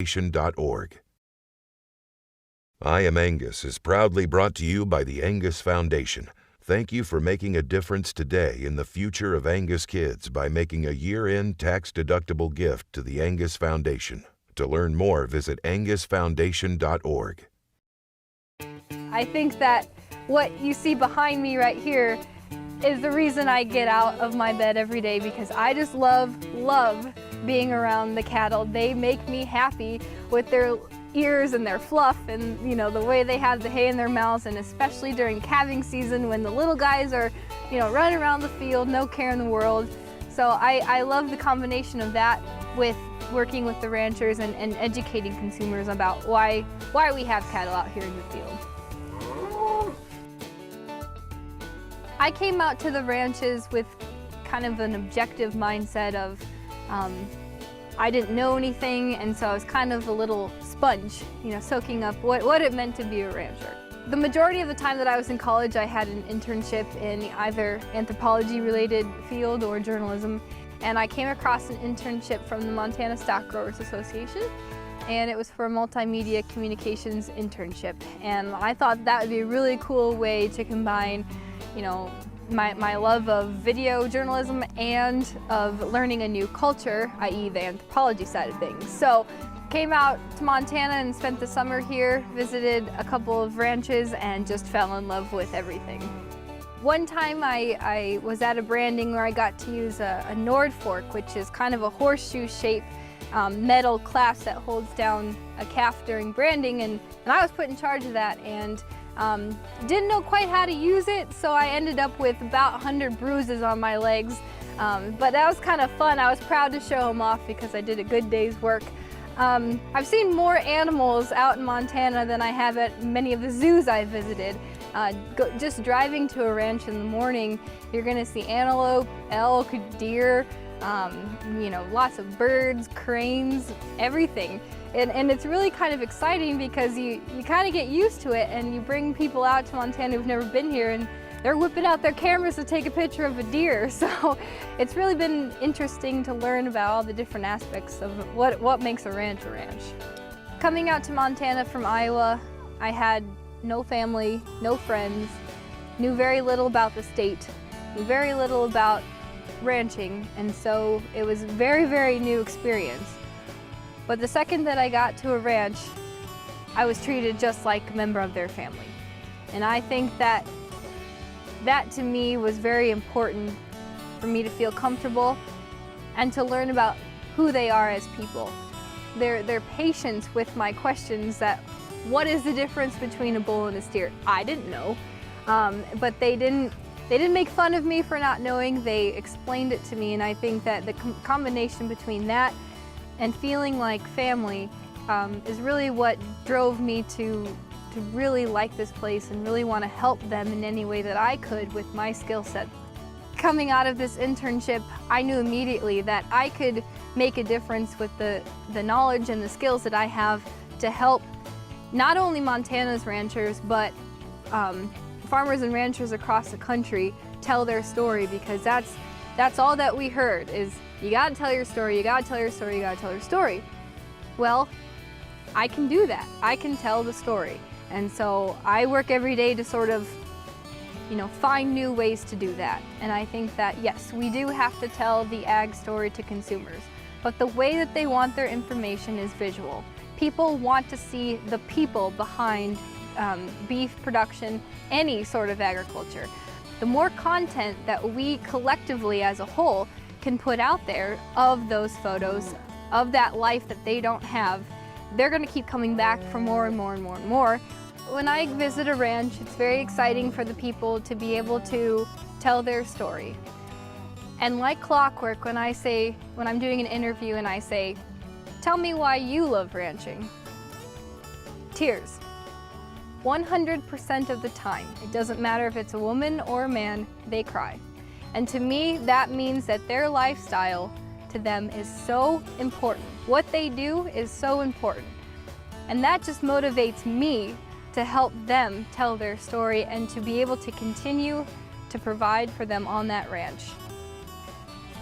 AgriVision.org. I Am Angus is proudly brought to you by the Angus Foundation. Thank you for making a difference today in the future of Angus kids by making a year-end tax-deductible gift to the Angus Foundation. To learn more, visit AngusFoundation.org. I think that what you see behind me right here is the reason I get out of my bed every day, because I just love being around the cattle. They make me happy with their ears and their fluff and, you know, the way they have the hay in their mouths, and especially during calving season when the little guys are, you know, running around the field, no care in the world. So I love the combination of that with working with the ranchers and educating consumers about why we have cattle out here in the field. I came out to the ranches with kind of an objective mindset of I didn't know anything, and so I was kind of a little sponge, you know, soaking up what it meant to be a rancher. The majority of the time that I was in college, I had an internship in either anthropology-related field or journalism, and I came across an internship from the Montana Stock Growers Association, and it was for a multimedia communications internship. And I thought that would be a really cool way to combine, you know, my love of video journalism and of learning a new culture, i.e. the anthropology side of things. So came out to Montana and spent the summer here, visited a couple of ranches, and just fell in love with everything. One time I was at a branding where I got to use a Nord fork, which is kind of a horseshoe-shaped metal clasp that holds down a calf during branding, and I was put in charge of that, and didn't know quite how to use it, so I ended up with about 100 bruises on my legs, but that was kind of fun. I was proud to show them off because I did a good day's work. I've seen more animals out in Montana than I have at many of the zoos I've visited. Just driving to a ranch in the morning, you're going to see antelope, elk, deer, you know, lots of birds, cranes, everything. And it's really kind of exciting because you kind of get used to it, and you bring people out to Montana who've never been here, and they're whipping out their cameras to take a picture of a deer. So it's really been interesting to learn about all the different aspects of what makes a ranch a ranch. Coming out to Montana from Iowa, I had no family, no friends, knew very little about the state, knew very little about ranching, and so it was a very, very new experience. But the second that I got to a ranch, I was treated just like a member of their family. And I think that to me was very important for me to feel comfortable and to learn about who they are as people. Their patience with my questions that, what is the difference between a bull and a steer? I didn't know, but they didn't make fun of me for not knowing. They explained it to me, and I think that the combination between that and feeling like family is really what drove me to really like this place and really want to help them in any way that I could with my skill set. Coming out of this internship, I knew immediately that I could make a difference with the knowledge and the skills that I have to help not only Montana's ranchers, but farmers and ranchers across the country tell their story, because that's all that we heard is, you gotta tell your story, you gotta tell your story, you gotta tell your story. Well, I can do that. I can tell the story. And so I work every day to sort of, you know, find new ways to do that. And I think that, yes, we do have to tell the ag story to consumers, but the way that they want their information is visual. People want to see the people behind beef production, any sort of agriculture. The more content that we collectively as a whole can put out there of those photos, of that life that they don't have, they're going to keep coming back for more and more and more and more. When I visit a ranch, it's very exciting for the people to be able to tell their story. And like clockwork, when I'm doing an interview and I say, tell me why you love ranching, tears. 100% of the time, it doesn't matter if it's a woman or a man, they cry. And to me, that means that their lifestyle to them is so important. What they do is so important. And that just motivates me to help them tell their story and to be able to continue to provide for them on that ranch.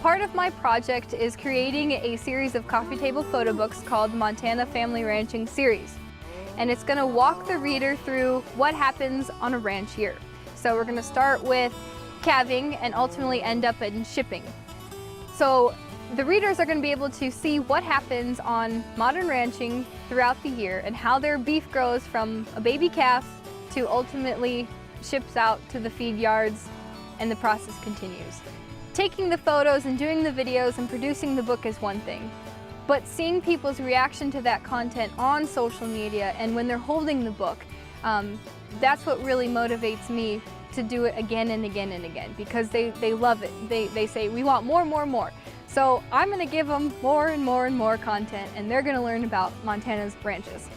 Part of my project is creating a series of coffee table photo books called Montana Family Ranching Series. And it's going to walk the reader through what happens on a ranch year. So we're going to start with calving and ultimately end up in shipping. So the readers are going to be able to see what happens on modern ranching throughout the year and how their beef grows from a baby calf to ultimately ships out to the feed yards, and the process continues. Taking the photos and doing the videos and producing the book is one thing, but seeing people's reaction to that content on social media and when they're holding the book, that's what really motivates me to do it again and again and again, because they love it. They say, we want more, more, more. So I'm going to give them more and more and more content, and they're going to learn about Montana's ranches.